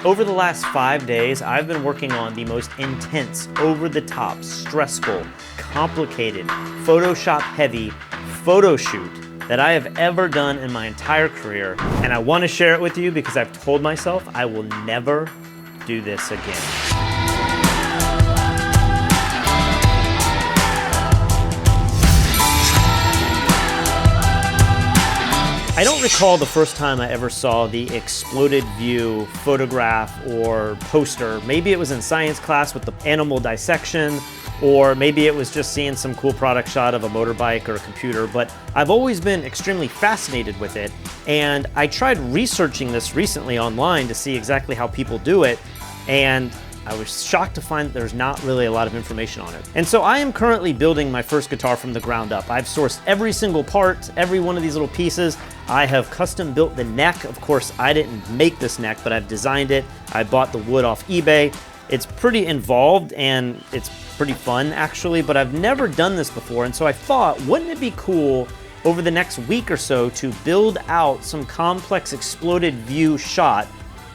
Over the last 5 days, I've been working on the most intense, over-the-top, stressful, complicated, Photoshop-heavy photo shoot that I have ever done in my entire career, and I want to share it with you because I've told myself I will never do this again. I don't recall the first time I ever saw the exploded view photograph or poster. Maybe it was in science class with the animal dissection, or maybe it was just seeing some cool product shot of a motorbike or a computer, but I've always been extremely fascinated with it, and I tried researching this recently online to see exactly how people do it, and I was shocked to find that there's not really a lot of information on it. And so I am currently building my first guitar from the ground up. I've sourced every single part, every one of these little pieces. I have custom built the neck. Of course, I didn't make this neck, but I've designed it. I bought the wood off eBay. It's pretty involved and it's pretty fun actually, but I've never done this before. And so I thought, wouldn't it be cool over the next week or so to build out some complex exploded view shot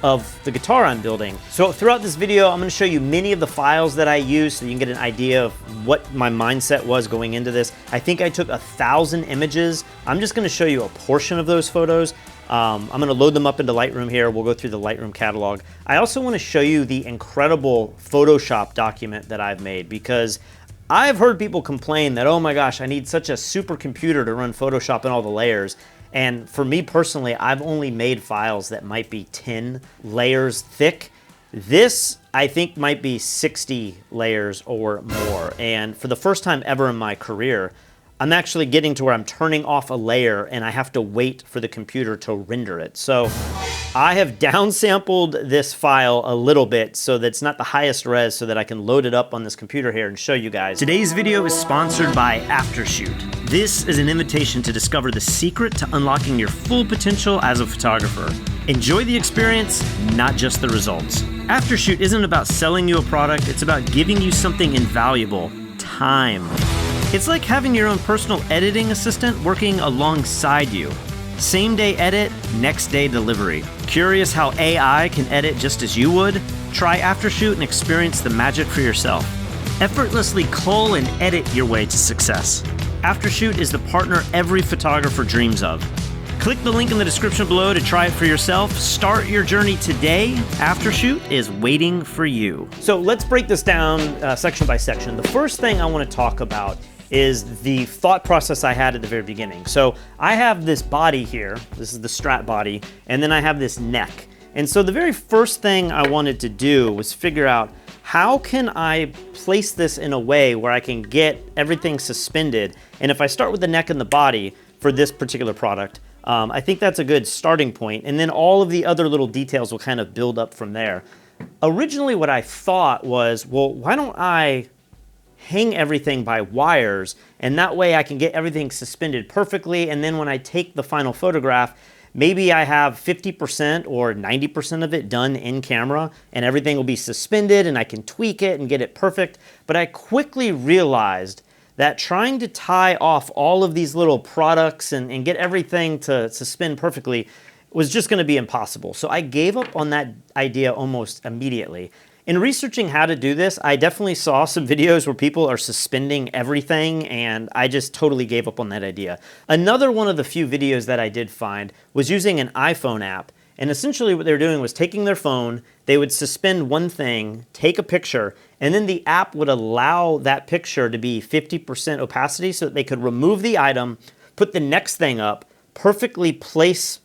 of the guitar I'm building. So throughout this video, I'm gonna show you many of the files that I use so you can get an idea of what my mindset was going into this. I think I took 1,000 images. I'm just gonna show you a portion of those photos. I'm gonna load them up into Lightroom here. We'll go through the Lightroom catalog. I also wanna show you the incredible Photoshop document that I've made, because I've heard people complain that, oh my gosh, I need such a supercomputer to run Photoshop and all the layers. And for me personally, I've only made files that might be 10 layers thick. This, I think, might be 60 layers or more. And for the first time ever in my career, I'm actually getting to where I'm turning off a layer and I have to wait for the computer to render it. So I have downsampled this file a little bit so that it's not the highest res, so that I can load it up on this computer here and show you guys. Today's video is sponsored by Aftershoot. This is an invitation to discover the secret to unlocking your full potential as a photographer. Enjoy the experience, not just the results. Aftershoot isn't about selling you a product, it's about giving you something invaluable: time. It's like having your own personal editing assistant working alongside you. Same day edit, next day delivery. Curious how AI can edit just as you would? Try Aftershoot and experience the magic for yourself. Effortlessly cull and edit your way to success. Aftershoot is the partner every photographer dreams of. Click the link in the description below to try it for yourself. Start your journey today. Aftershoot is waiting for you. So let's break this down section by section. The first thing I want to talk about is the thought process I had at the very beginning. So I have this body here, this is the strap body, and then I have this neck. And so the very first thing I wanted to do was figure out, how can I place this in a way where I can get everything suspended? And if I start with the neck and the body for this particular product, I think that's a good starting point. And then all of the other little details will kind of build up from there. Originally what I thought was, well, why don't I hang everything by wires, and that way I can get everything suspended perfectly, and then when I take the final photograph, maybe I have 50% or 90% of it done in camera, and everything will be suspended and I can tweak it and get it perfect. But I quickly realized that trying to tie off all of these little products and get everything to suspend perfectly was just gonna be impossible. So I gave up on that idea almost immediately. In researching how to do this, I definitely saw some videos where people are suspending everything, and I just totally gave up on that idea. Another one of the few videos that I did find was using an iPhone app, and essentially what they were doing was taking their phone, they would suspend one thing, take a picture, and then the app would allow that picture to be 50% opacity so that they could remove the item, put the next thing up, perfectly place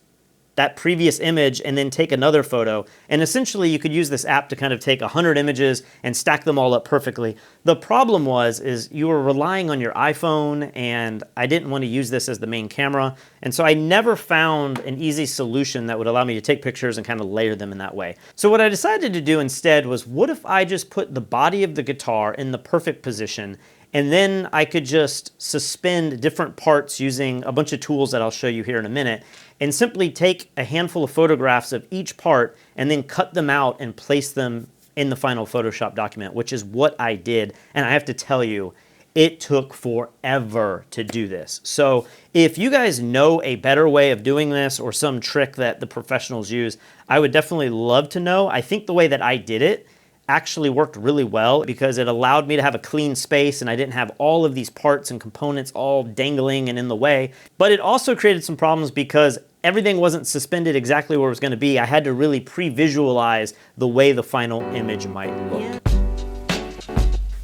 that previous image, and then take another photo. And essentially you could use this app to kind of take 100 images and stack them all up perfectly. The problem is you were relying on your iPhone, and I didn't want to use this as the main camera. And so I never found an easy solution that would allow me to take pictures and kind of layer them in that way. So what I decided to do instead was, what if I just put the body of the guitar in the perfect position, and then I could just suspend different parts using a bunch of tools that I'll show you here in a minute, and simply take a handful of photographs of each part and then cut them out and place them in the final Photoshop document, which is what I did. And I have to tell you, it took forever to do this. So if you guys know a better way of doing this or some trick that the professionals use, I would definitely love to know. I think the way that I did it actually worked really well because it allowed me to have a clean space and I didn't have all of these parts and components all dangling and in the way. But it also created some problems because everything wasn't suspended exactly where it was going to be. I had to really pre-visualize the way the final image might look. Yeah.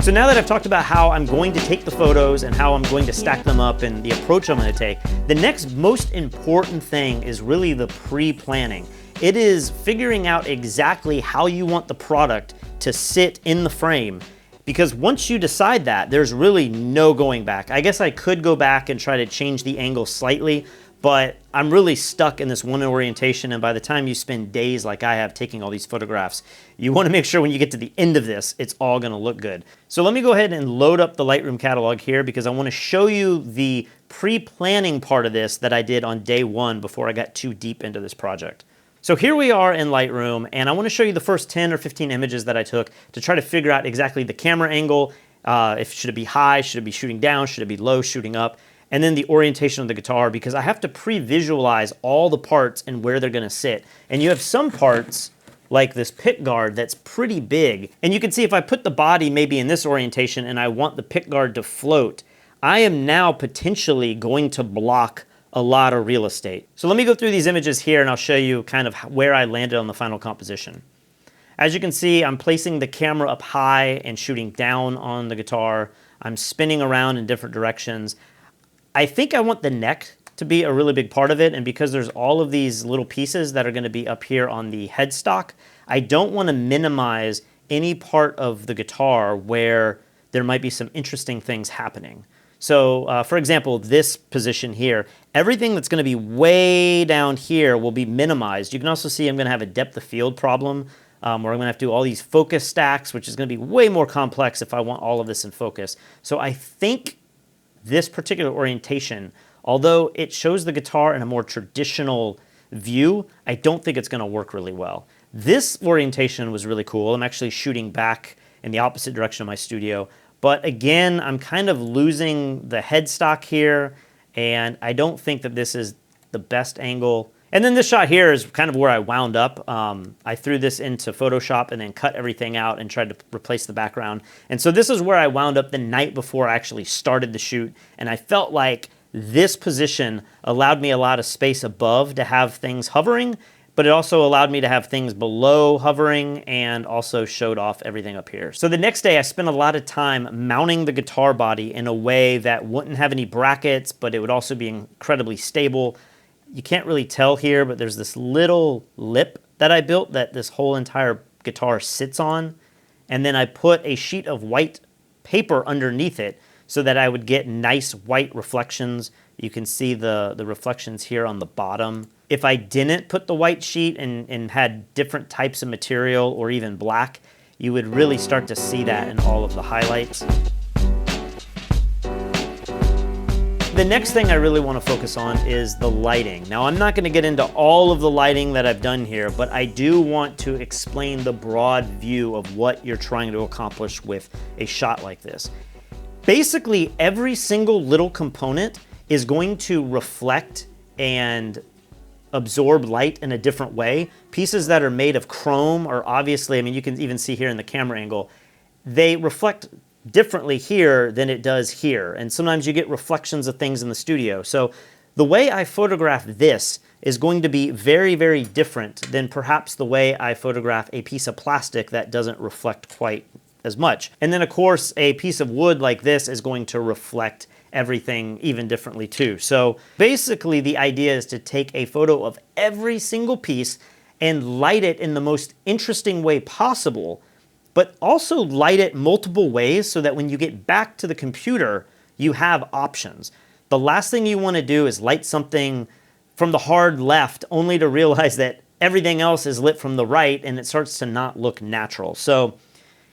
So now that I've talked about how I'm going to take the photos and how I'm going to stack them up and the approach I'm going to take, the next most important thing is really the pre-planning. It is figuring out exactly how you want the product to sit in the frame, because once you decide that, there's really no going back. I guess I could go back and try to change the angle slightly, but I'm really stuck in this one orientation, and by the time you spend days like I have taking all these photographs, you want to make sure when you get to the end of this, it's all going to look good. So let me go ahead and load up the Lightroom catalog here because I want to show you the pre-planning part of this that I did on day one before I got too deep into this project. So here we are in Lightroom, and I want to show you the first 10 or 15 images that I took to try to figure out exactly the camera angle, should it be high, should it be shooting down, should it be low, shooting up, and then the orientation of the guitar, because I have to pre-visualize all the parts and where they're going to sit. And you have some parts, like this pick guard, that's pretty big. And you can see if I put the body maybe in this orientation and I want the pick guard to float, I am now potentially going to block a lot of real estate. So let me go through these images here and I'll show you kind of where I landed on the final composition. As you can see, I'm placing the camera up high and shooting down on the guitar. I'm spinning around in different directions. I think I want the neck to be a really big part of it, and because there's all of these little pieces that are going to be up here on the headstock, I don't want to minimize any part of the guitar where there might be some interesting things happening. So, for example, this position here, everything that's going to be way down here will be minimized. You can also see I'm going to have a depth of field problem where I'm going to have to do all these focus stacks, which is going to be way more complex if I want all of this in focus. So I think this particular orientation, although it shows the guitar in a more traditional view, I don't think it's going to work really well. This orientation was really cool. I'm actually shooting back in the opposite direction of my studio. But again, I'm kind of losing the headstock here, and I don't think that this is the best angle. And then this shot here is kind of where I wound up. I threw this into Photoshop and then cut everything out and tried to replace the background. And so this is where I wound up the night before I actually started the shoot. And I felt like this position allowed me a lot of space above to have things hovering, but it also allowed me to have things below hovering and also showed off everything up here. So the next day I spent a lot of time mounting the guitar body in a way that wouldn't have any brackets, but it would also be incredibly stable. You can't really tell here, but there's this little lip that I built that this whole entire guitar sits on. And then I put a sheet of white paper underneath it so that I would get nice white reflections. You can see the reflections here on the bottom. If I didn't put the white sheet and had different types of material or even black, you would really start to see that in all of the highlights. The next thing I really want to focus on is the lighting. Now, I'm not going to get into all of the lighting that I've done here, but I do want to explain the broad view of what you're trying to accomplish with a shot like this. Basically, every single little component is going to reflect and absorb light in a different way. Pieces that are made of chrome are obviously, I mean, you can even see here in the camera angle, they reflect differently here than it does here. And sometimes you get reflections of things in the studio. So the way I photograph this is going to be very, very different than perhaps the way I photograph a piece of plastic that doesn't reflect quite as much. And then of course, a piece of wood like this is going to reflect everything even differently too. So basically the idea is to take a photo of every single piece and light it in the most interesting way possible, but also light it multiple ways so that when you get back to the computer, you have options. The last thing you want to do is light something from the hard left only to realize that everything else is lit from the right and it starts to not look natural. So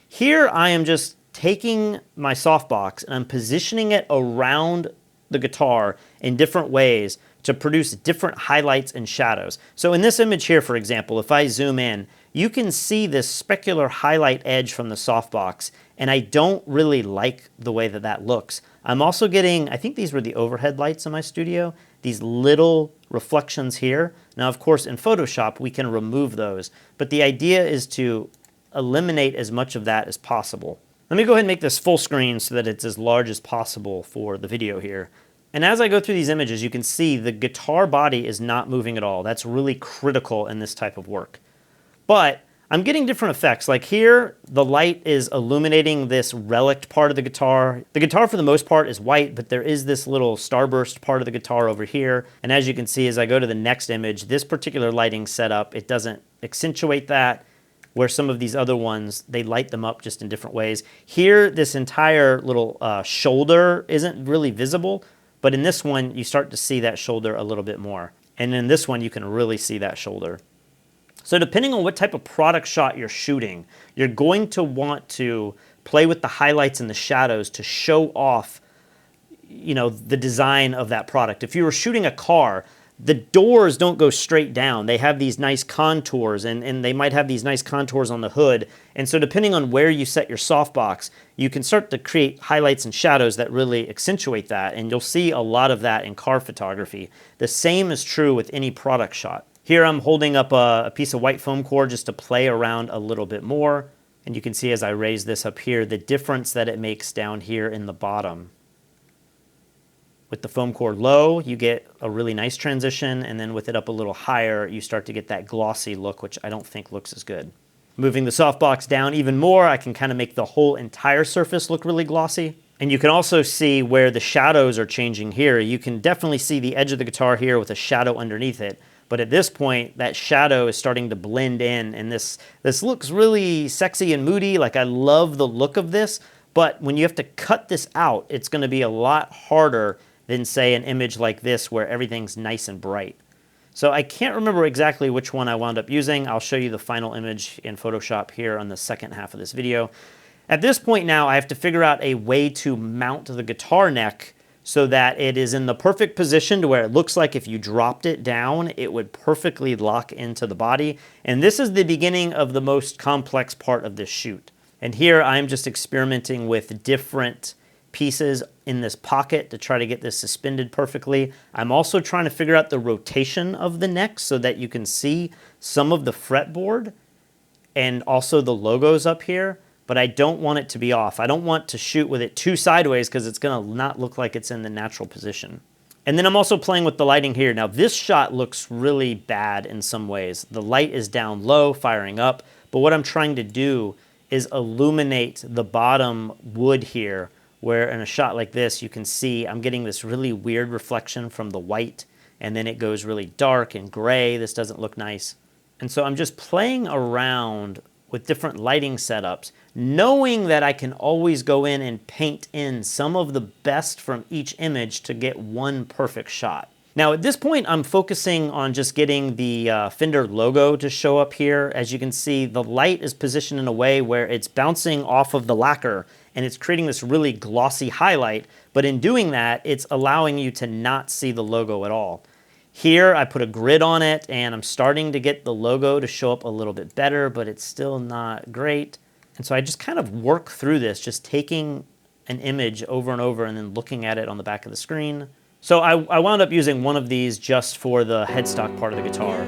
here I am just taking my softbox and I'm positioning it around the guitar in different ways to produce different highlights and shadows. So in this image here, for example, if I zoom in, you can see this specular highlight edge from the softbox, and I don't really like the way that that looks. I'm also getting, I think these were the overhead lights in my studio, these little reflections here. Now, of course, in Photoshop, we can remove those, but the idea is to eliminate as much of that as possible. Let me go ahead and make this full screen so that it's as large as possible for the video here. And as I go through these images, you can see the guitar body is not moving at all. That's really critical in this type of work. But I'm getting different effects. Like here, the light is illuminating this relict part of the guitar. The guitar, for the most part, is white, but there is this little starburst part of the guitar over here. And as you can see, as I go to the next image, this particular lighting setup, it doesn't accentuate that, where some of these other ones, they light them up just in different ways. Here, this entire little shoulder isn't really visible, but in this one, you start to see that shoulder a little bit more. And in this one, you can really see that shoulder. So depending on what type of product shot you're shooting, you're going to want to play with the highlights and the shadows to show off, you know, the design of that product. If you were shooting a car, the doors don't go straight down. They have these nice contours, and they might have these nice contours on the hood. And so depending on where you set your softbox, you can start to create highlights and shadows that really accentuate that, and you'll see a lot of that in car photography. The same is true with any product shot. Here I'm holding up a piece of white foam core just to play around a little bit more, and you can see as I raise this up here, the difference that it makes down here in the bottom. With the foam core low, you get a really nice transition, and then with it up a little higher, you start to get that glossy look, which I don't think looks as good. Moving the softbox down even more, I can kind of make the whole entire surface look really glossy. And you can also see where the shadows are changing here. You can definitely see the edge of the guitar here with a shadow underneath it. But at this point, that shadow is starting to blend in, and this looks really sexy and moody. Like, I love the look of this, but when you have to cut this out, it's going to be a lot harder than, say, an image like this where everything's nice and bright. So I can't remember exactly which one I wound up using. I'll show you the final image in Photoshop here on the second half of this video. At this point now, I have to figure out a way to mount the guitar neck so that it is in the perfect position to where it looks like if you dropped it down, it would perfectly lock into the body. And this is the beginning of the most complex part of this shoot. And here I'm just experimenting with different pieces in this pocket to try to get this suspended perfectly. I'm also trying to figure out the rotation of the neck so that you can see some of the fretboard and also the logos up here, but I don't want it to be off. I don't want to shoot with it too sideways because it's going to not look like it's in the natural position. And then I'm also playing with the lighting here. Now this shot looks really bad in some ways. The light is down low, firing up, but what I'm trying to do is illuminate the bottom wood here, where in a shot like this, you can see I'm getting this really weird reflection from the white, and then it goes really dark and gray. This doesn't look nice. And so I'm just playing around with different lighting setups, knowing that I can always go in and paint in some of the best from each image to get one perfect shot. Now at this point, I'm focusing on just getting the Fender logo to show up here. As you can see, the light is positioned in a way where it's bouncing off of the lacquer and it's creating this really glossy highlight, but in doing that, it's allowing you to not see the logo at all. Here, I put a grid on it, and I'm starting to get the logo to show up a little bit better, but it's still not great. And so I just kind of work through this, just taking an image over and over and then looking at it on the back of the screen. So I wound up using one of these just for the headstock part of the guitar.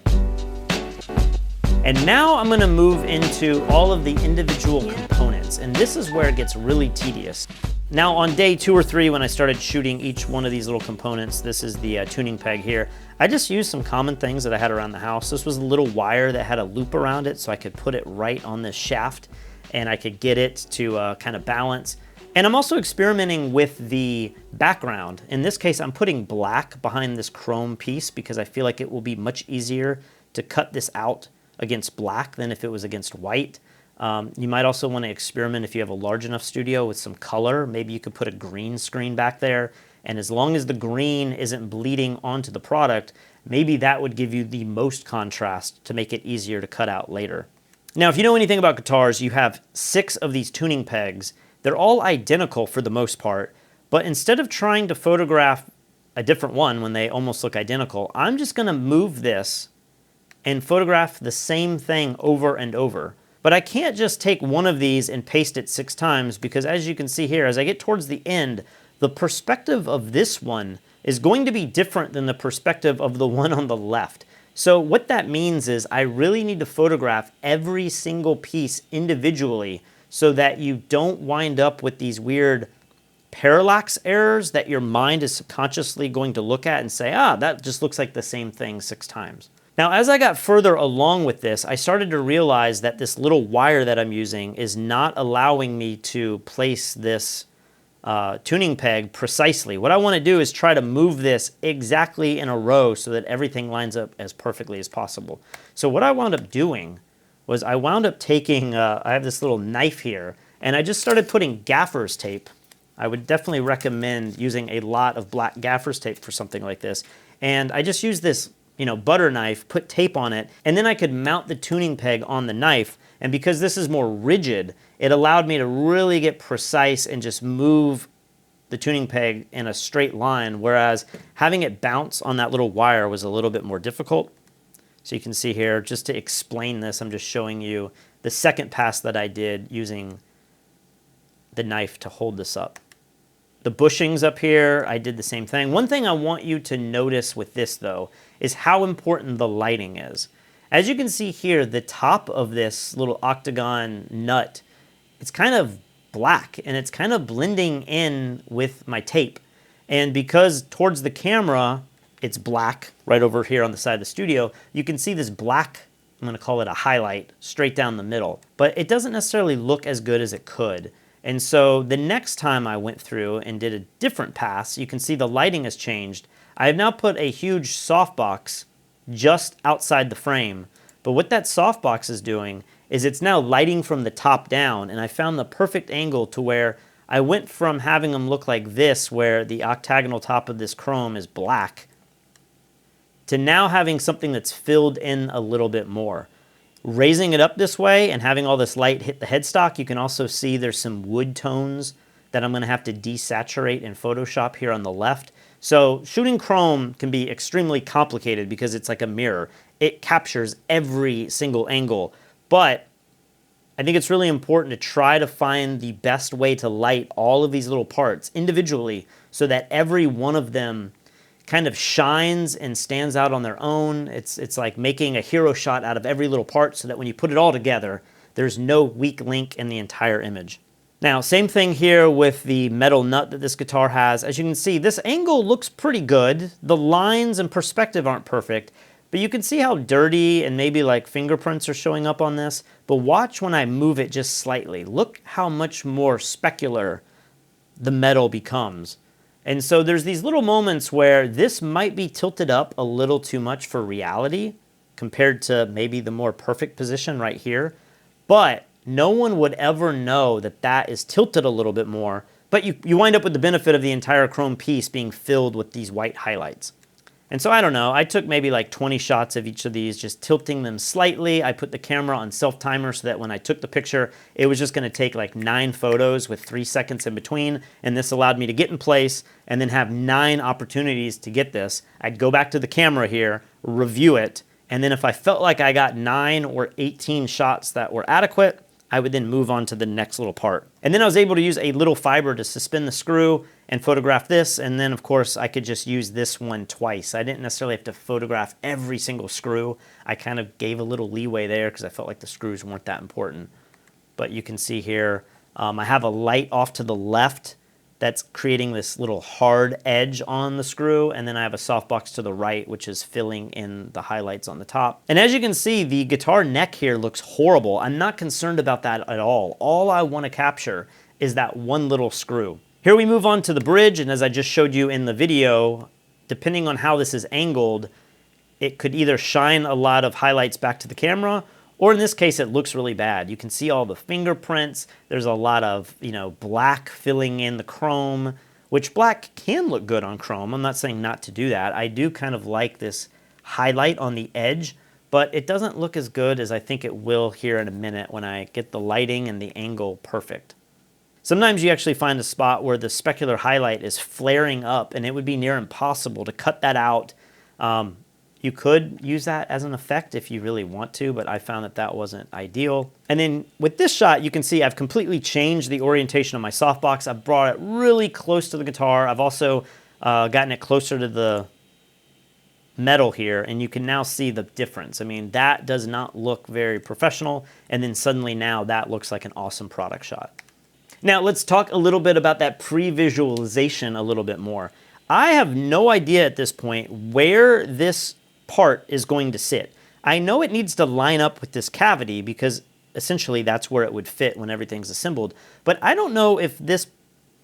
And now I'm going to move into all of the individual components, and this is where it gets really tedious. Now on day 2 or 3, when I started shooting each one of these little components, this is the tuning peg here, I just used some common things that I had around the house. This was a little wire that had a loop around it, so I could put it right on this shaft, and I could get it to kind of balance. And I'm also experimenting with the background. In this case, I'm putting black behind this chrome piece because I feel like it will be much easier to cut this out against black than if it was against white. You might also want to experiment if you have a large enough studio with some color. Maybe you could put a green screen back there, and as long as the green isn't bleeding onto the product, maybe that would give you the most contrast to make it easier to cut out later. Now, if you know anything about guitars, you have 6 of these tuning pegs. They're all identical for the most part, but instead of trying to photograph a different one when they almost look identical, I'm just going to move this and photograph the same thing over and over. But I can't just take one of these and paste it 6 times, because as you can see here, as I get towards the end, the perspective of this one is going to be different than the perspective of the one on the left. So what that means is I really need to photograph every single piece individually so that you don't wind up with these weird parallax errors that your mind is subconsciously going to look at and say, ah, that just looks like the same thing 6 times. Now, as I got further along with this, I started to realize that this little wire that I'm using is not allowing me to place this tuning peg precisely. What I want to do is try to move this exactly in a row so that everything lines up as perfectly as possible. So what I wound up doing was I wound up taking, I have this little knife here, and I just started putting gaffer's tape. I would definitely recommend using a lot of black gaffer's tape for something like this. And I just used this, butter knife, put tape on it, and then I could mount the tuning peg on the knife. And because this is more rigid, it allowed me to really get precise and just move the tuning peg in a straight line, whereas having it bounce on that little wire was a little bit more difficult. So you can see here, just to explain this, I'm just showing you the second pass that I did using the knife to hold this up. The bushings up here, I did the same thing. One thing I want you to notice with this, though, is how important the lighting is. As you can see here, the top of this little octagon nut, it's kind of black, and it's kind of blending in with my tape. And because towards the camera, it's black right over here on the side of the studio, you can see this black, I'm going to call it a highlight, straight down the middle. But it doesn't necessarily look as good as it could. And so the next time I went through and did a different pass, you can see the lighting has changed. I have now put a huge softbox just outside the frame. But what that softbox is doing is it's now lighting from the top down, and I found the perfect angle to where I went from having them look like this, where the octagonal top of this chrome is black, to now having something that's filled in a little bit more. Raising it up this way and having all this light hit the headstock, you can also see there's some wood tones that I'm going to have to desaturate in Photoshop here on the left. So shooting chrome can be extremely complicated because it's like a mirror. It captures every single angle, but I think it's really important to try to find the best way to light all of these little parts individually so that every one of them kind of shines and stands out on their own. It's like making a hero shot out of every little part so that when you put it all together, there's no weak link in the entire image. Now, same thing here with the metal nut that this guitar has. As you can see, this angle looks pretty good. The lines and perspective aren't perfect, but you can see how dirty and maybe like fingerprints are showing up on this. But watch when I move it just slightly. Look how much more specular the metal becomes. And so there's these little moments where this might be tilted up a little too much for reality compared to maybe the more perfect position right here. But no one would ever know that that is tilted a little bit more. But you wind up with the benefit of the entire chrome piece being filled with these white highlights. And so I don't know, I took maybe like 20 shots of each of these, just tilting them slightly. I put the camera on self-timer so that when I took the picture, it was just going to take like 9 photos with 3 seconds in between. And this allowed me to get in place and then have 9 opportunities to get this. I'd go back to the camera here, review it, and then if I felt like I got 9 or 18 shots that were adequate, I would then move on to the next little part. And then I was able to use a little fiber to suspend the screw and photograph this, and then of course I could just use this one twice. I didn't necessarily have to photograph every single screw. I kind of gave a little leeway there because I felt like the screws weren't that important. But you can see here, I have a light off to the left that's creating this little hard edge on the screw, and then I have a softbox to the right which is filling in the highlights on the top. And as you can see, the guitar neck here looks horrible. I'm not concerned about that at all. All I want to capture is that one little screw. Here we move on to the bridge, and as I just showed you in the video, depending on how this is angled, it could either shine a lot of highlights back to the camera, or in this case, it looks really bad. You can see all the fingerprints. There's a lot of, black filling in the chrome, which black can look good on chrome. I'm not saying not to do that. I do kind of like this highlight on the edge, but it doesn't look as good as I think it will here in a minute when I get the lighting and the angle perfect. Sometimes you actually find a spot where the specular highlight is flaring up, and it would be near impossible to cut that out. You could use that as an effect if you really want to, but I found that that wasn't ideal. And then with this shot, you can see I've completely changed the orientation of my softbox. I've brought it really close to the guitar. I've also gotten it closer to the metal here, and you can now see the difference. I mean, that does not look very professional, and then suddenly now that looks like an awesome product shot. Now let's talk a little bit about that pre-visualization a little bit more. I have no idea at this point where this part is going to sit. I know it needs to line up with this cavity because essentially that's where it would fit when everything's assembled, but I don't know if this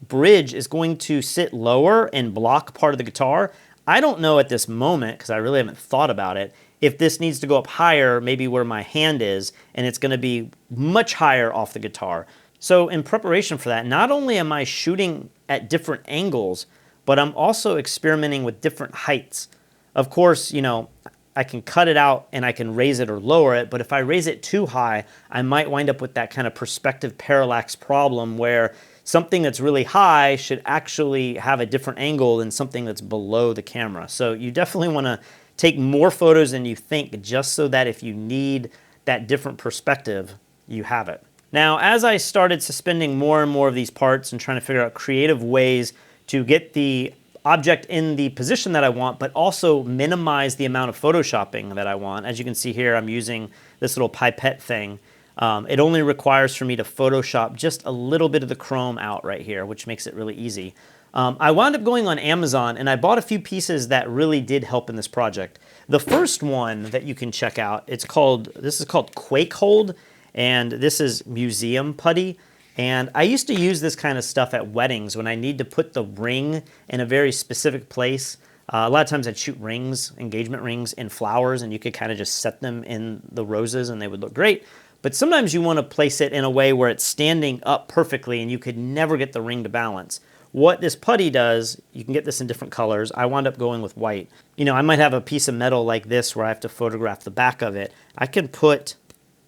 bridge is going to sit lower and block part of the guitar. I don't know at this moment, because I really haven't thought about it, if this needs to go up higher, maybe where my hand is, and it's going to be much higher off the guitar. So in preparation for that, not only am I shooting at different angles, but I'm also experimenting with different heights. Of course, you know, I can cut it out and I can raise it or lower it, but if I raise it too high, I might wind up with that kind of perspective parallax problem where something that's really high should actually have a different angle than something that's below the camera. So you definitely want to take more photos than you think, just so that if you need that different perspective, you have it. Now, as I started suspending more and more of these parts and trying to figure out creative ways to get the object in the position that I want, but also minimize the amount of photoshopping that I want. As you can see here, I'm using this little pipette thing. It only requires for me to Photoshop just a little bit of the chrome out right here, which makes it really easy. I wound up going on Amazon and I bought a few pieces that really did help in this project. The first one that you can check out, this is called Quake Hold, and this is museum putty. And I used to use this kind of stuff at weddings when I need to put the ring in a very specific place. A lot of times I'd shoot rings, engagement rings, in flowers, and you could kind of just set them in the roses and they would look great. But sometimes you want to place it in a way where it's standing up perfectly and you could never get the ring to balance. What this putty does, you can get this in different colors. I wound up going with white. You know, I might have a piece of metal like this where I have to photograph the back of it. I can put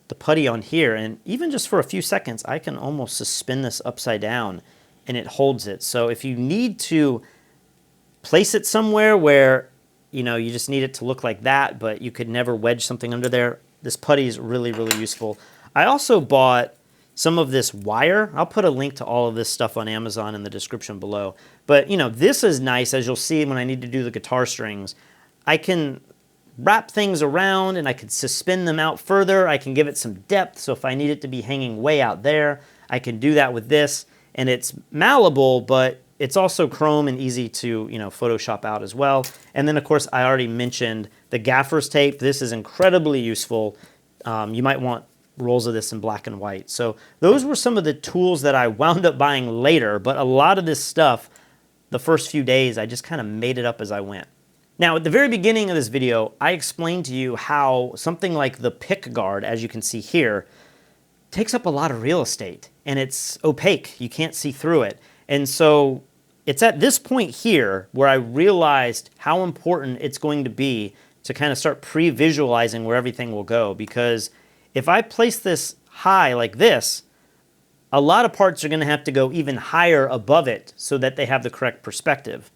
the putty on here, and even just for a few seconds, I can almost suspend this upside down and it holds it. So if you need to place it somewhere where, you know, you just need it to look like that, but you could never wedge something under there, this putty is really, really useful. I also bought some of this wire. I'll put a link to all of this stuff on Amazon in the description below. But, you know, this is nice, as you'll see when I need to do the guitar strings. I can wrap things around and I can suspend them out further. I can give it some depth, so if I need it to be hanging way out there, I can do that with this. And it's malleable, but it's also chrome and easy to, you know, Photoshop out as well. And then, of course, I already mentioned the gaffer's tape. This is incredibly useful. You might want rolls of this in black and white. So those were some of the tools that I wound up buying later, but a lot of this stuff, the first few days, I just kind of made it up as I went. Now, at the very beginning of this video, I explained to you how something like the pick guard, as you can see here, takes up a lot of real estate, and it's opaque. You can't see through it. And so it's at this point here where I realized how important it's going to be to kind of start pre-visualizing where everything will go, because if I place this high like this, a lot of parts are going to have to go even higher above it so that they have the correct perspective.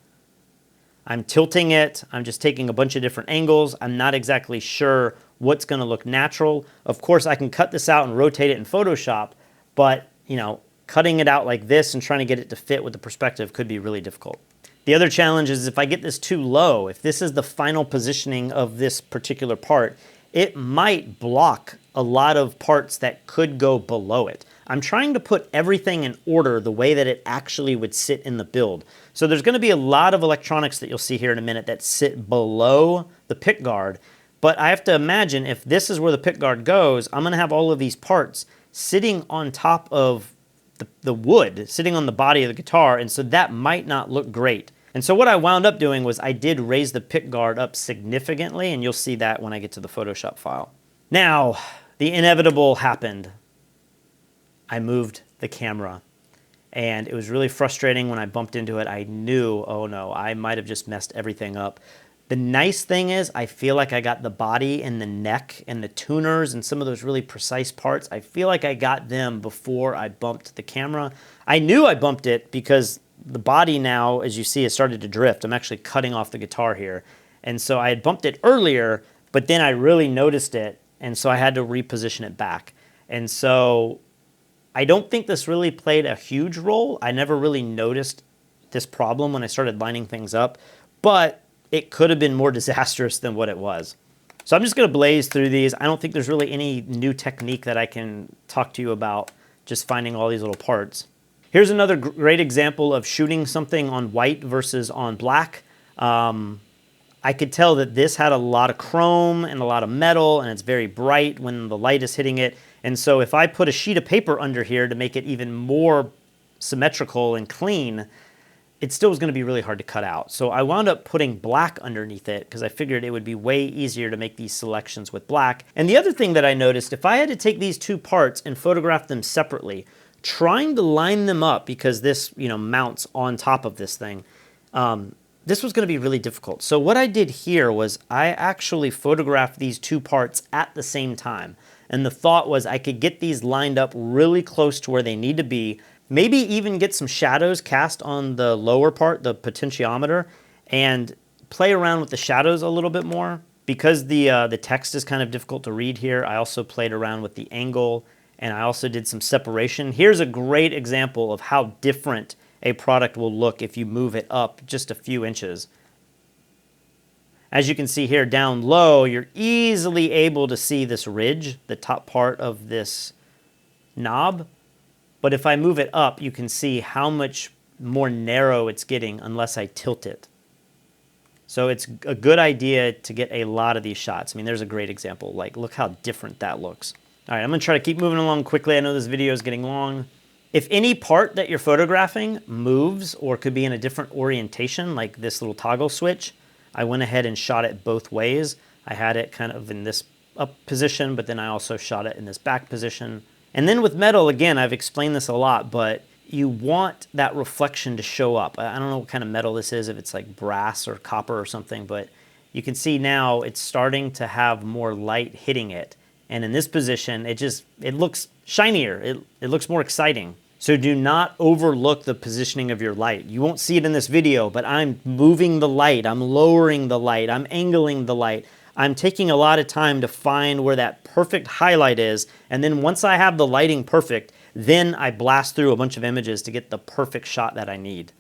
I'm tilting it, I'm just taking a bunch of different angles, I'm not exactly sure what's going to look natural. Of course, I can cut this out and rotate it in Photoshop, but, you know, cutting it out like this and trying to get it to fit with the perspective could be really difficult. The other challenge is if I get this too low, if this is the final positioning of this particular part, it might block a lot of parts that could go below it. I'm trying to put everything in order the way that it actually would sit in the build. So there's going to be a lot of electronics that you'll see here in a minute that sit below the pick guard, but I have to imagine if this is where the pick guard goes, I'm going to have all of these parts sitting on top of the wood, sitting on the body of the guitar, and so that might not look great. And so what I wound up doing was I did raise the pick guard up significantly, and you'll see that when I get to the Photoshop file. Now, the inevitable happened. I moved the camera, and it was really frustrating when I bumped into it. I knew, oh no, I might have just messed everything up. The nice thing is I feel like I got the body and the neck and the tuners and some of those really precise parts. I feel like I got them before I bumped the camera. I knew I bumped it because the body now, as you see, has started to drift. I'm actually cutting off the guitar here. And so I had bumped it earlier, but then I really noticed it, and so I had to reposition it back. And so I don't think this really played a huge role. I never really noticed this problem when I started lining things up, but it could have been more disastrous than what it was. So I'm just going to blaze through these. I don't think there's really any new technique that I can talk to you about, just finding all these little parts. Here's another great example of shooting something on white versus on black. I could tell that this had a lot of chrome and a lot of metal, and it's very bright when the light is hitting it. And so if I put a sheet of paper under here to make it even more symmetrical and clean, it still was going to be really hard to cut out. So I wound up putting black underneath it because I figured it would be way easier to make these selections with black. And the other thing that I noticed, if I had to take these two parts and photograph them separately, trying to line them up, because this, mounts on top of this thing, this was going to be really difficult. So what I did here was I actually photographed these two parts at the same time. And the thought was I could get these lined up really close to where they need to be, maybe even get some shadows cast on the lower part, the potentiometer, and play around with the shadows a little bit more. Because the text is kind of difficult to read here, I also played around with the angle, and I also did some separation. Here's a great example of how different a product will look if you move it up just a few inches. As you can see here down low, you're easily able to see this ridge, the top part of this knob. But if I move it up, you can see how much more narrow it's getting unless I tilt it. So it's a good idea to get a lot of these shots. I mean, there's a great example. Like, look how different that looks. All right, I'm going to try to keep moving along quickly. I know this video is getting long. If any part that you're photographing moves or could be in a different orientation, like this little toggle switch, I went ahead and shot it both ways. I had it kind of in this up position, but then I also shot it in this back position. And then with metal, again, I've explained this a lot, but you want that reflection to show up. I don't know what kind of metal this is, if it's like brass or copper or something, but you can see now it's starting to have more light hitting it. And in this position, it looks shinier. It looks more exciting. So do not overlook the positioning of your light. You won't see it in this video, but I'm moving the light, I'm lowering the light, I'm angling the light. I'm taking a lot of time to find where that perfect highlight is, and then once I have the lighting perfect, then I blast through a bunch of images to get the perfect shot that I need.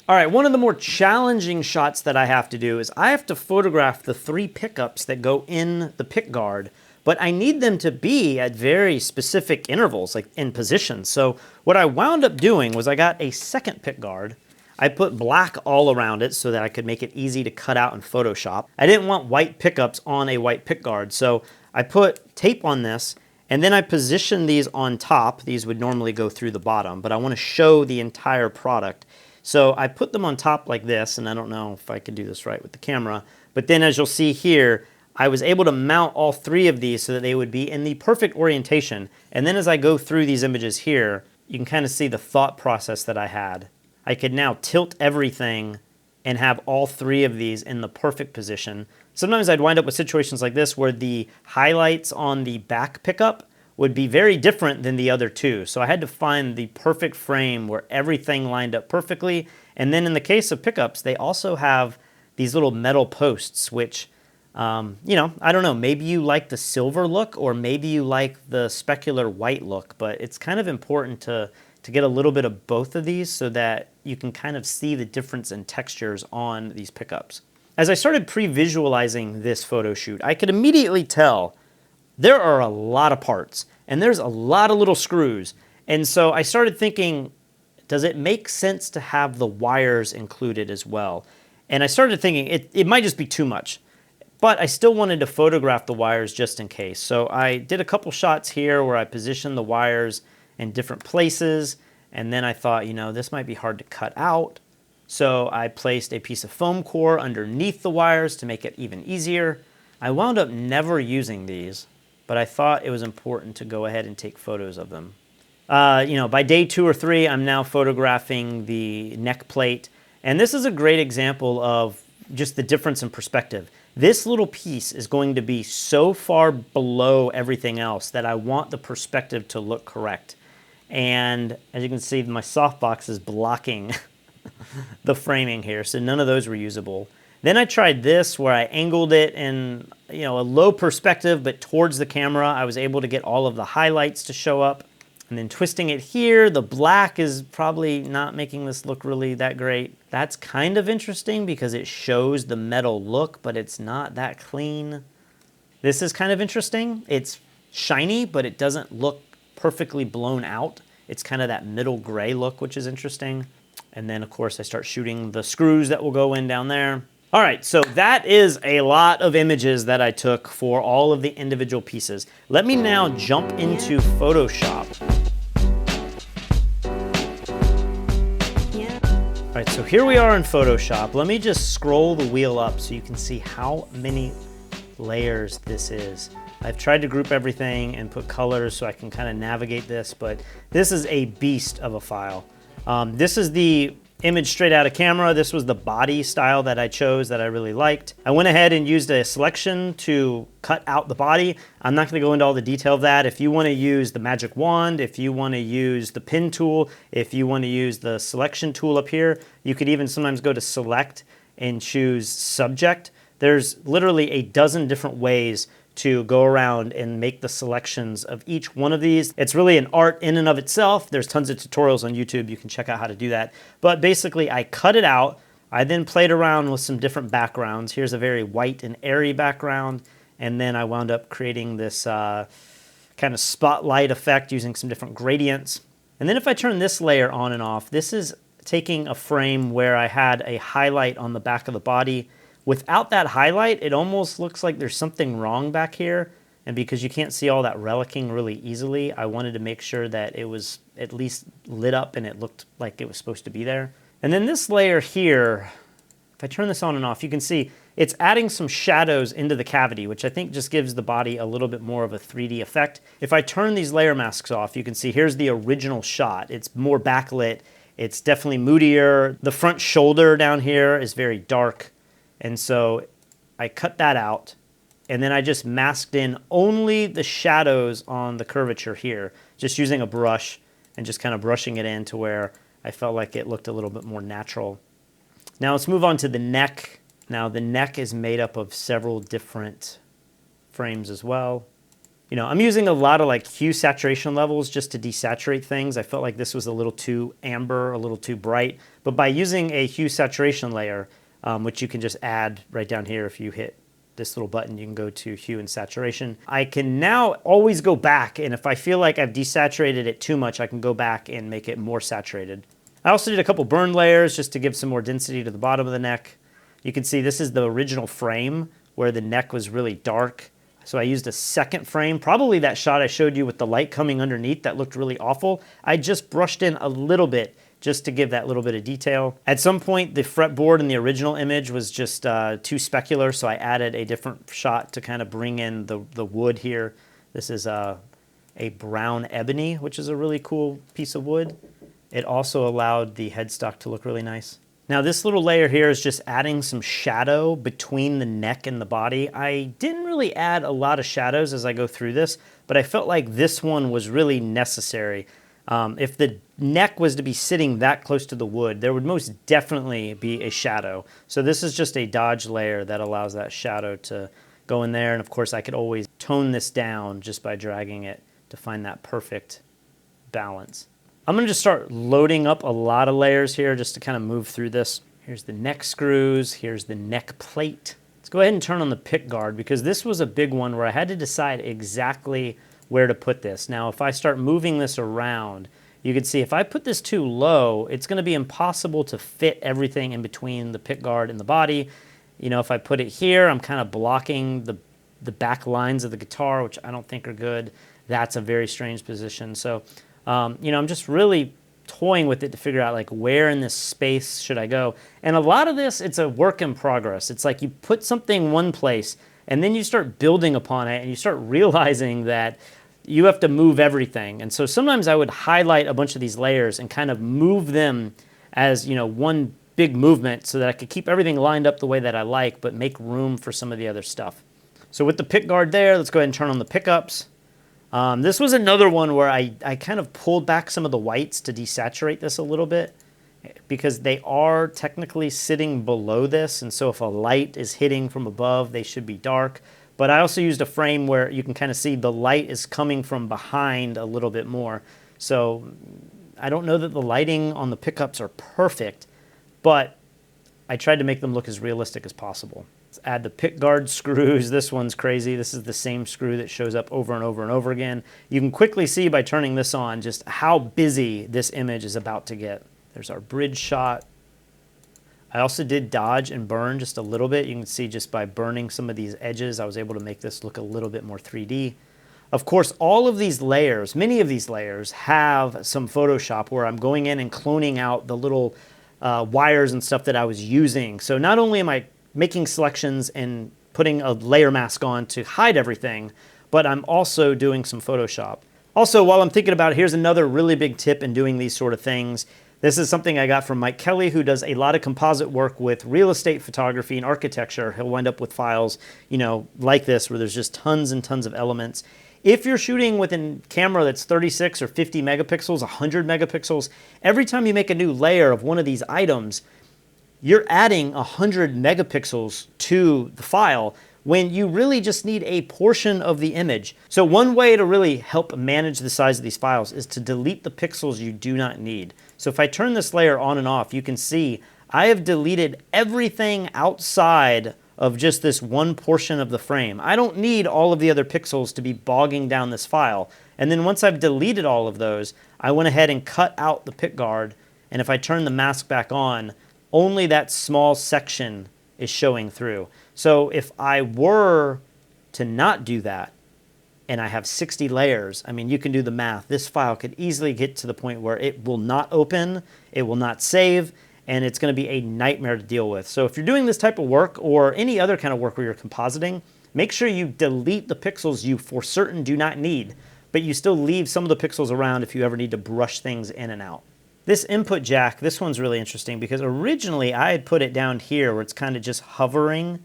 All right, one of the more challenging shots that I have to do is I have to photograph the 3 pickups that go in the pick guard, but I need them to be at very specific intervals, like in position. So what I wound up doing was I got a second pick guard. I put black all around it so that I could make it easy to cut out in Photoshop. I didn't want white pickups on a white pick guard, so I put tape on this, and then I positioned these on top. These would normally go through the bottom, but I want to show the entire product. So I put them on top like this, and I don't know if I can do this right with the camera, but then as you'll see here, I was able to mount all 3 of these so that they would be in the perfect orientation. And then as I go through these images here, you can kind of see the thought process that I had. I could now tilt everything and have all 3 of these in the perfect position. Sometimes I'd wind up with situations like this where the highlights on the back pickup would be very different than the other 2. So I had to find the perfect frame where everything lined up perfectly. And then in the case of pickups, they also have these little metal posts, which I don't know, maybe you like the silver look or maybe you like the specular white look, but it's kind of important to get a little bit of both of these so that you can kind of see the difference in textures on these pickups. As I started pre-visualizing this photo shoot, I could immediately tell there are a lot of parts and there's a lot of little screws. And so I started thinking, does it make sense to have the wires included as well? And I started thinking it might just be too much. But I still wanted to photograph the wires just in case. So I did a couple shots here where I positioned the wires in different places. And then I thought, this might be hard to cut out. So I placed a piece of foam core underneath the wires to make it even easier. I wound up never using these, but I thought it was important to go ahead and take photos of them. By day 2 or 3, I'm now photographing the neck plate. And this is a great example of just the difference in perspective. This little piece is going to be so far below everything else that I want the perspective to look correct. And as you can see, my softbox is blocking the framing here, so none of those were usable. Then I tried this where I angled it in, you know, a low perspective, but towards the camera. I was able to get all of the highlights to show up. And then twisting it here, the black is probably not making this look really that great. That's kind of interesting because it shows the metal look, but it's not that clean. This is kind of interesting. It's shiny, but it doesn't look perfectly blown out. It's kind of that middle gray look, which is interesting. And then, of course, I start shooting the screws that will go in down there. All right, so that is a lot of images that I took for all of the individual pieces. Let me now jump into Photoshop. All right, so here we are in Photoshop. Let me just scroll the wheel up so you can see how many layers this is. I've tried to group everything and put colors so I can kind of navigate this, but this is a beast of a file. This is the image straight out of camera. This was the body style that I chose that I really liked. I went ahead and used a selection to cut out the body. I'm not going to go into all the detail of that. If you want to use the magic wand, if you want to use the pen tool, if you want to use the selection tool up here, you could even sometimes go to select and choose subject. There's literally a dozen different ways to go around and make the selections of each one of these. It's really an art in and of itself. There's tons of tutorials on YouTube. You can check out how to do that. But basically, I cut it out. I then played around with some different backgrounds. Here's a very white and airy background. And then I wound up creating this kind of spotlight effect using some different gradients. And then if I turn this layer on and off, this is taking a frame where I had a highlight on the back of the body. Without that highlight, it almost looks like there's something wrong back here. And because you can't see all that relicking really easily, I wanted to make sure that it was at least lit up and it looked like it was supposed to be there. And then this layer here, if I turn this on and off, you can see it's adding some shadows into the cavity, which I think just gives the body a little bit more of a 3D effect. If I turn these layer masks off, you can see here's the original shot. It's more backlit. It's definitely moodier. The front shoulder down here is very dark. And so I cut that out, and then I just masked in only the shadows on the curvature here, just using a brush and just kind of brushing it in to where I felt like it looked a little bit more natural. Now let's move on to the neck. Now the neck is made up of several different frames as well. You know, I'm using a lot of like hue saturation levels just to desaturate things. I felt like this was a little too amber, a little too bright, but by using a hue saturation layer, which you can just add right down here. If you hit this little button, you can go to hue and saturation. I can now always go back, and if I feel like I've desaturated it too much, I can go back and make it more saturated. I also did a couple burn layers just to give some more density to the bottom of the neck. You can see this is the original frame where the neck was really dark. So I used a second frame, probably that shot I showed you with the light coming underneath that looked really awful. I just brushed in a little bit just to give that little bit of detail. At some point, the fretboard in the original image was just too specular, so I added a different shot to kind of bring in the wood here. This is a brown ebony, which is a really cool piece of wood. It also allowed the headstock to look really nice. Now this little layer here is just adding some shadow between the neck and the body. I didn't really add a lot of shadows as I go through this, but I felt like this one was really necessary. If the neck was to be sitting that close to the wood, there would most definitely be a shadow. So this is just a dodge layer that allows that shadow to go in there. And of course, I could always tone this down just by dragging it to find that perfect balance. I'm going to just start loading up a lot of layers here just to kind of move through this. Here's the neck screws. Here's the neck plate. Let's go ahead and turn on the pick guard because this was a big one where I had to decide exactly where to put this. Now, if I start moving this around, you can see if I put this too low, it's going to be impossible to fit everything in between the pick guard and the body. You know, if I put it here, I'm kind of blocking the back lines of the guitar, which I don't think are good. That's a very strange position. So, you know, I'm just really toying with it to figure out like where in this space should I go. And a lot of this, it's a work in progress. It's like you put something one place and then you start building upon it and you start realizing that you have to move everything. And so sometimes I would highlight a bunch of these layers and kind of move them as, you know, one big movement so that I could keep everything lined up the way that I like, but make room for some of the other stuff. So with the pick guard there, let's go ahead and turn on the pickups. This was another one where I kind of pulled back some of the whites to desaturate this a little bit. because they are technically sitting below this, and so if a light is hitting from above, they should be dark. But I also used a frame where you can kind of see the light is coming from behind a little bit more. So I don't know that the lighting on the pickups are perfect, but I tried to make them look as realistic as possible. Let's add the pick guard screws. This one's crazy. This is the same screw that shows up over and over and over again. You can quickly see by turning this on just how busy this image is about to get. There's our bridge shot. I also did dodge and burn just a little bit. You can see just by burning some of these edges, I was able to make this look a little bit more 3D. Of course, all of these layers, many of these layers have some Photoshop where I'm going in and cloning out the little wires and stuff that I was using. So not only am I making selections and putting a layer mask on to hide everything, but I'm also doing some Photoshop. Also, while I'm thinking about it, here's another really big tip in doing these sort of things. This is something I got from Mike Kelly, who does a lot of composite work with real estate photography and architecture. He'll wind up with files, like this, where there's just tons and tons of elements. If you're shooting with a camera that's 36 or 50 megapixels, 100 megapixels, every time you make a new layer of one of these items, you're adding 100 megapixels to the file when you really just need a portion of the image. So one way to really help manage the size of these files is to delete the pixels you do not need. So if I turn this layer on and off, you can see I have deleted everything outside of just this one portion of the frame. I don't need all of the other pixels to be bogging down this file. And then once I've deleted all of those, I went ahead and cut out the pick guard. And if I turn the mask back on, only that small section is showing through. So if I were to not do that, and I have 60 layers, I mean, you can do the math. This file could easily get to the point where it will not open, it will not save, and it's going to be a nightmare to deal with. So if you're doing this type of work or any other kind of work where you're compositing, make sure you delete the pixels you for certain do not need, but you still leave some of the pixels around if you ever need to brush things in and out. This input jack, this one's really interesting because originally I had put it down here where it's kind of just hovering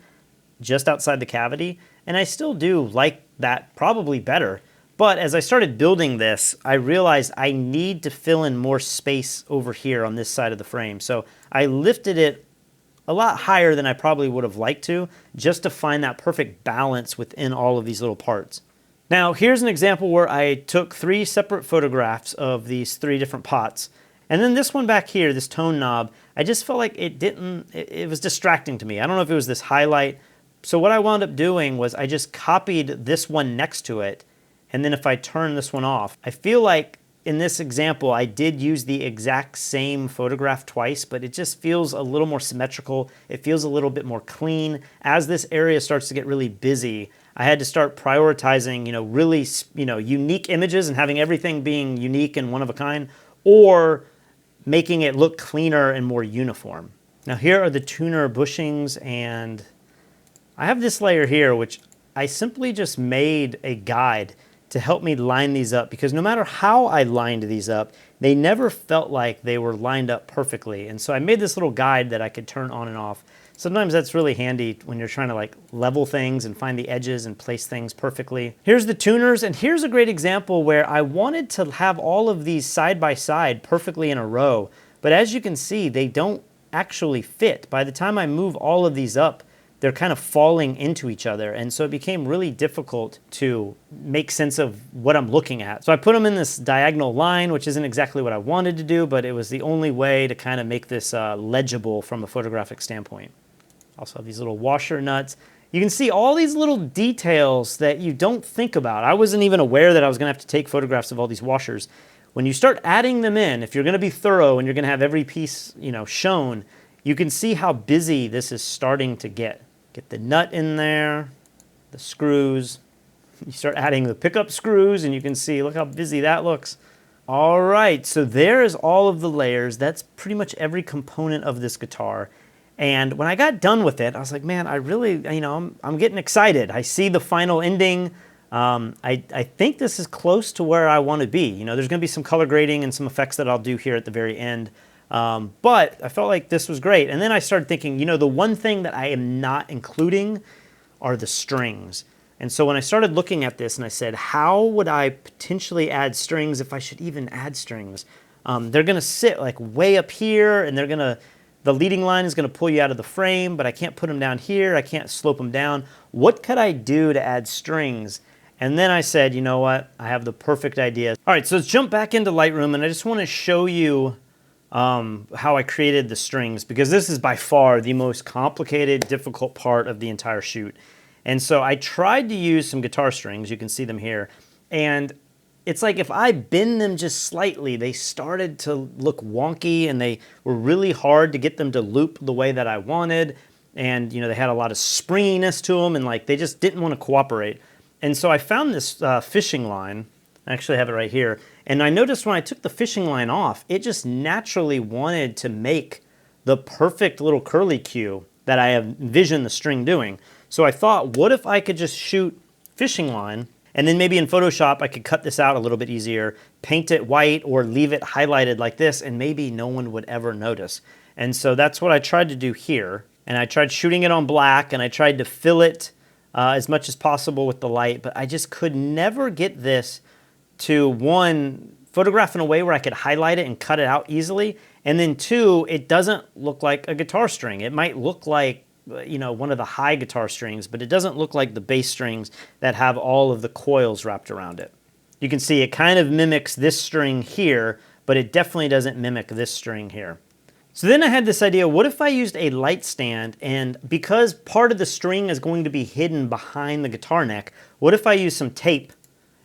just outside the cavity, and I still do like that probably better. But as I started building this, I realized I need to fill in more space over here on this side of the frame. So I lifted it a lot higher than I probably would have liked to, just to find that perfect balance within all of these little parts. Now, here's an example where I took 3 separate photographs of these 3 different pots. And then this one back here, this tone knob, I just felt like it was distracting to me. I don't know if it was this highlight. So what I wound up doing was I just copied this one next to it. And then if I turn this one off, I feel like in this example, I did use the exact same photograph twice, but it just feels a little more symmetrical. It feels a little bit more clean. As this area starts to get really busy, I had to start prioritizing, really, unique images and having everything being unique and one of a kind, or making it look cleaner and more uniform. Now here are the tuner bushings, and I have this layer here, which I simply just made a guide to help me line these up, because no matter how I lined these up, they never felt like they were lined up perfectly. And so I made this little guide that I could turn on and off. Sometimes that's really handy when you're trying to level things and find the edges and place things perfectly. Here's the tuners, and here's a great example where I wanted to have all of these side by side perfectly in a row, but as you can see, they don't actually fit. By the time I move all of these up, they're kind of falling into each other, and so it became really difficult to make sense of what I'm looking at. So I put them in this diagonal line, which isn't exactly what I wanted to do, but it was the only way to kind of make this legible from a photographic standpoint. Also have these little washer nuts. You can see all these little details that you don't think about. I wasn't even aware that I was going to have to take photographs of all these washers. When you start adding them in, if you're going to be thorough and you're going to have every piece, shown, you can see how busy this is starting to get. Get the nut in there, the screws. You start adding the pickup screws and you can see, look how busy that looks. All right, so there's all of the layers. That's pretty much every component of this guitar. And when I got done with it, I was like, man, I really, I'm getting excited. I see the final ending. I think this is close to where I want to be. There's going to be some color grading and some effects that I'll do here at the very end. But I felt like this was great. And then I started thinking, the one thing that I am not including are the strings. And so when I started looking at this and I said, how would I potentially add strings if I should even add strings? they're gonna sit like way up here, and the leading line is gonna pull you out of the frame, but I can't put them down here, I can't slope them down. What could I do to add strings? And then I said, you know what, I have the perfect idea. All right, so let's jump back into Lightroom, and I just wanna show you how I created the strings, because this is by far the most complicated, difficult part of the entire shoot. And so I tried to use some guitar strings, you can see them here, and it's like if I bend them just slightly, they started to look wonky, and they were really hard to get them to loop the way that I wanted. And you know, they had a lot of springiness to them, and like they just didn't want to cooperate. And so I found this fishing line. I actually have it right here. And I noticed when I took the fishing line off, it just naturally wanted to make the perfect little curly cue that I envisioned the string doing. So I thought, what if I could just shoot fishing line, and then maybe in Photoshop I could cut this out a little bit easier, paint it white or leave it highlighted like this, and maybe no one would ever notice. And so that's what I tried to do here. And I tried shooting it on black, and I tried to fill it as much as possible with the light, but I just could never get this to, one, photograph in a way where I could highlight it and cut it out easily, and then two, it doesn't look like a guitar string. It might look like, you know, one of the high guitar strings, but it doesn't look like the bass strings that have all of the coils wrapped around it. You can see it kind of mimics this string here, but it definitely doesn't mimic this string here. So then I had this idea, what if I used a light stand, and because part of the string is going to be hidden behind the guitar neck, what if I used some tape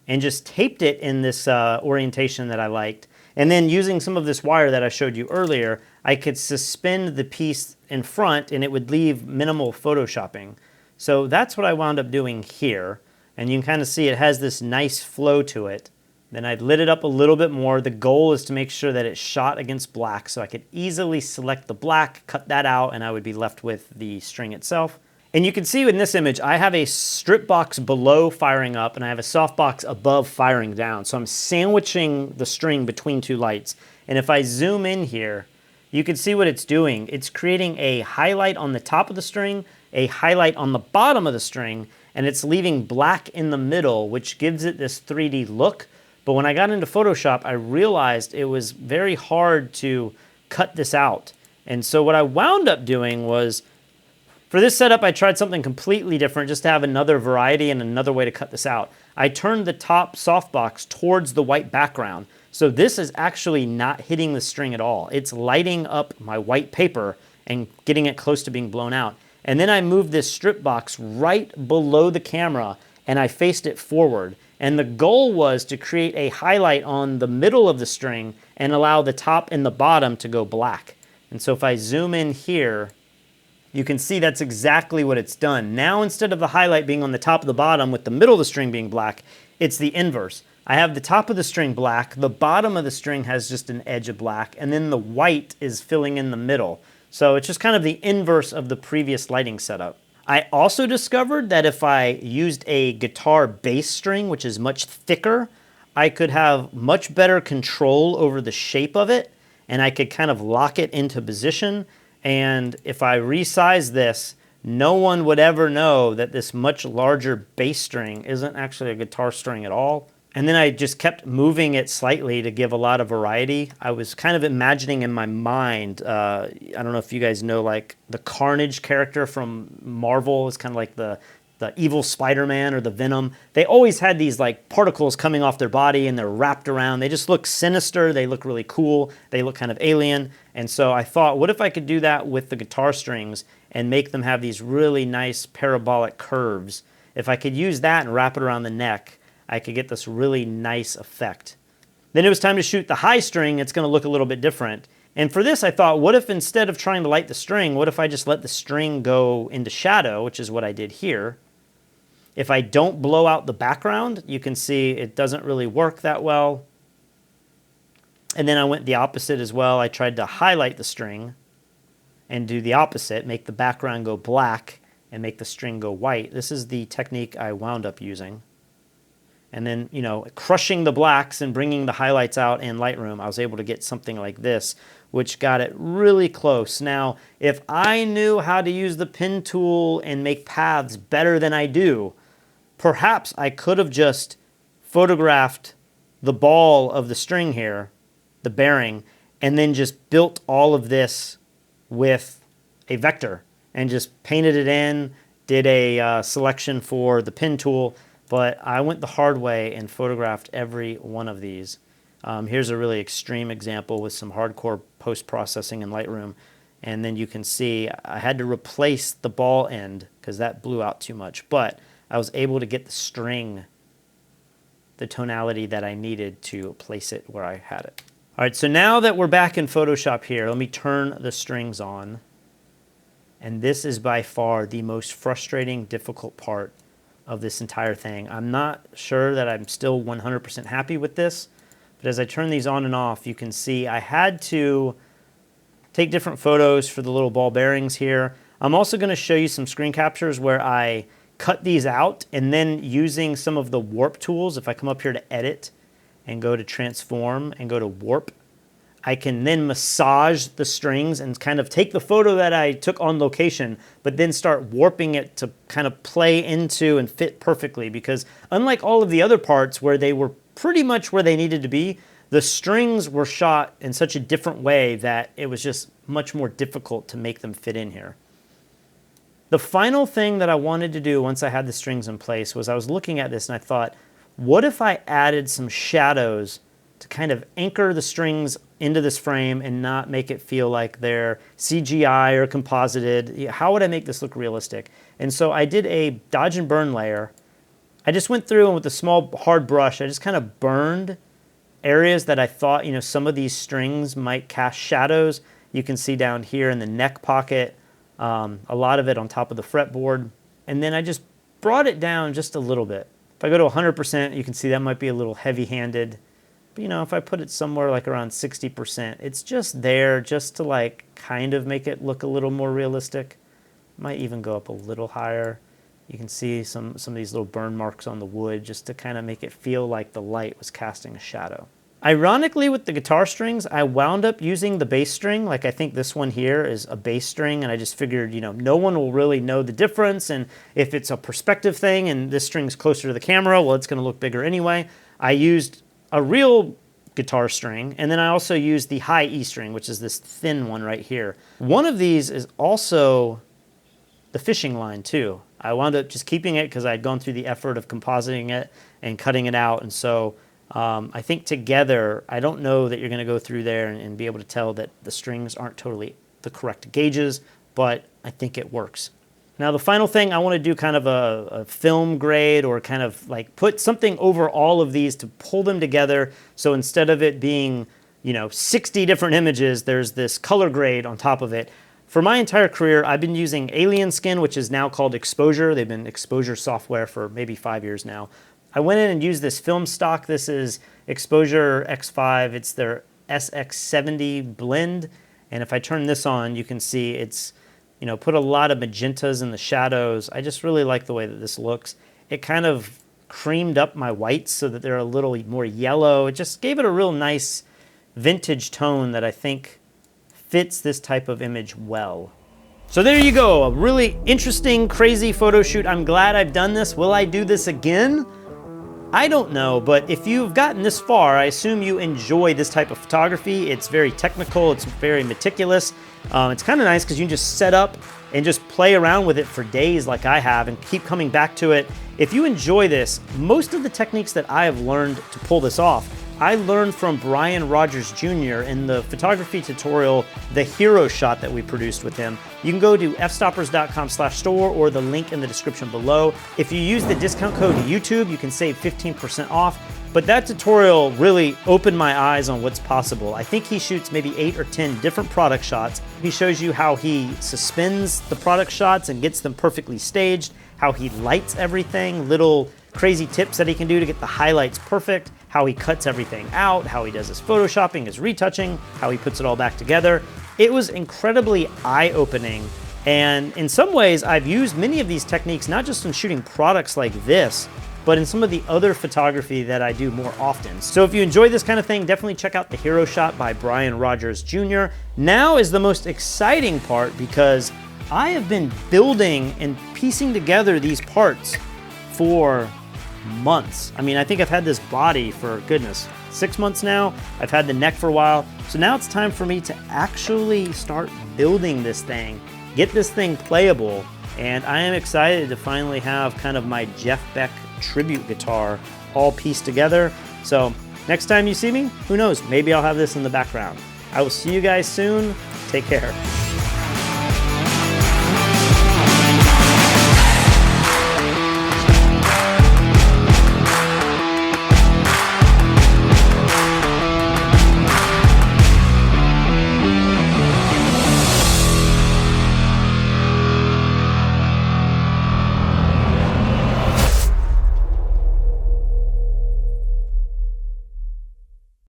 and just taped it in this orientation that I liked, and then using some of this wire that I showed you earlier, I could suspend the piece in front and it would leave minimal photoshopping. So that's what I wound up doing here, and you can kind of see it has this nice flow to it. Then I lit it up a little bit more. The goal is to make sure that it's shot against black, so I could easily select the black, cut that out, and I would be left with the string itself. And you can see in this image, I have a strip box below firing up, and I have a softbox above firing down. So I'm sandwiching the string between two lights. And if I zoom in here, you can see what it's doing. It's creating a highlight on the top of the string, a highlight on the bottom of the string, and it's leaving black in the middle, which gives it this 3D look. But when I got into Photoshop, I realized it was very hard to cut this out. And so what I wound up doing was, for this setup, I tried something completely different just to have another variety and another way to cut this out. I turned the top softbox towards the white background. So this is actually not hitting the string at all. It's lighting up my white paper and getting it close to being blown out. And then I moved this strip box right below the camera, and I faced it forward. And the goal was to create a highlight on the middle of the string and allow the top and the bottom to go black. And so if I zoom in here, you can see that's exactly what it's done. Now instead of the highlight being on the top of the bottom with the middle of the string being black, it's the inverse. I have the top of the string black, the bottom of the string has just an edge of black, and then the white is filling in the middle. So it's just kind of the inverse of the previous lighting setup. I also discovered that if I used a guitar bass string, which is much thicker, I could have much better control over the shape of it, and I could kind of lock it into position. And if I resize this, no one would ever know that this much larger bass string isn't actually a guitar string at all. And then I just kept moving it slightly to give a lot of variety. I was kind of imagining in my mind, I don't know if you guys know, like the Carnage character from Marvel is kind of like the evil Spider-Man or the Venom. They always had these like particles coming off their body and they're wrapped around. They just look sinister. They look really cool. They look kind of alien. And so I thought, what if I could do that with the guitar strings and make them have these really nice parabolic curves? If I could use that and wrap it around the neck, I could get this really nice effect. Then it was time to shoot the high string. It's going to look a little bit different. And for this, I thought, what if instead of trying to light the string, what if I just let the string go into shadow, which is what I did here. If I don't blow out the background, you can see it doesn't really work that well. And then I went the opposite as well. I tried to highlight the string and do the opposite, make the background go black and make the string go white. This is the technique I wound up using. And then, you know, crushing the blacks and bringing the highlights out in Lightroom, I was able to get something like this, which got it really close. Now, if I knew how to use the pen tool and make paths better than I do, perhaps I could have just photographed the ball of the string here, the bearing, and then just built all of this with a vector and just painted it in, did a selection for the pen tool, but I went the hard way and photographed every one of these. Here's a really extreme example with some hardcore post-processing in Lightroom. And then you can see I had to replace the ball end because that blew out too much. But I was able to get the string, the tonality that I needed to place it where I had it. All right, so now that we're back in Photoshop here, let me turn the strings on. And this is by far the most frustrating, difficult part of this entire thing. I'm not sure that I'm still 100% happy with this, but as I turn these on and off, you can see I had to take different photos for the little ball bearings here. I'm also going to show you some screen captures where I cut these out, and then using some of the warp tools, if I come up here to edit and go to transform and go to warp, I can then massage the strings and kind of take the photo that I took on location, but then start warping it to kind of play into and fit perfectly, because unlike all of the other parts where they were pretty much where they needed to be, the strings were shot in such a different way that it was just much more difficult to make them fit in here. The final thing that I wanted to do once I had the strings in place was I was looking at this and I thought, what if I added some shadows to kind of anchor the strings into this frame and not make it feel like they're CGI or composited? How would I make this look realistic? And so I did a dodge and burn layer. I just went through and with a small hard brush, I just kind of burned areas that I thought, you know, some of these strings might cast shadows. You can see down here in the neck pocket, a lot of it on top of the fretboard. And then I just brought it down just a little bit. If I go to 100%, you can see that might be a little heavy-handed. But, you know, if I put it somewhere like around 60%, it's just there just to like kind of make it look a little more realistic. Might even go up a little higher. You can see some of these little burn marks on the wood just to kind of make it feel like the light was casting a shadow. Ironically, with the guitar strings, I wound up using the bass string. Like, I think this one here is a bass string, and I just figured, you know, no one will really know the difference, and if it's a perspective thing and this string's closer to the camera, well, it's going to look bigger anyway. I used a real guitar string, and then I also used the high E string, which is this thin one right here. One of these is also the fishing line too. I wound up just keeping it because I had gone through the effort of compositing it and cutting it out, and so I think together, I don't know that you're going to go through there and be able to tell that the strings aren't totally the correct gauges, but I think it works. Now the final thing, I want to do kind of a film grade, or kind of like put something over all of these to pull them together. So instead of it being, you know, 60 different images, there's this color grade on top of it. For my entire career, I've been using Alien Skin, which is now called Exposure. They've been Exposure software for maybe 5 years now. I went in and used this film stock. This is Exposure X5. It's their SX70 blend. And if I turn this on, you can see it's, you know, put a lot of magentas in the shadows. I just really like the way that this looks. It kind of creamed up my whites so that they're a little more yellow. It just gave it a real nice vintage tone that I think fits this type of image well. So there you go, a really interesting, crazy photo shoot. I'm glad I've done this. Will I do this again? I don't know, but if you've gotten this far, I assume you enjoy this type of photography. It's very technical, it's very meticulous. It's kind of nice because you can just set up and just play around with it for days like I have and keep coming back to it. If you enjoy this, most of the techniques that I have learned to pull this off, I learned from Brian Rogers Jr. in the photography tutorial, The Hero Shot, that we produced with him. You can go to fstoppers.com/store or the link in the description below. If you use the discount code YouTube, you can save 15% off. But that tutorial really opened my eyes on what's possible. I think he shoots maybe 8 or 10 different product shots. He shows you how he suspends the product shots and gets them perfectly staged, how he lights everything, little crazy tips that he can do to get the highlights perfect, how he cuts everything out, how he does his photoshopping, his retouching, how he puts it all back together. It was incredibly eye-opening, and in some ways I've used many of these techniques not just in shooting products like this, but in some of the other photography that I do more often. So if you enjoy this kind of thing, definitely check out The Hero Shot by Brian Rogers Jr. Now is the most exciting part, because I have been building and piecing together these parts for months. I mean, I think I've had this body for, goodness, 6 months now. I've had the neck for a while. So now it's time for me to actually start building this thing, get this thing playable. And I am excited to finally have kind of my Jeff Beck tribute guitar all pieced together. So next time you see me, who knows, maybe I'll have this in the background. I will see you guys soon. Take care.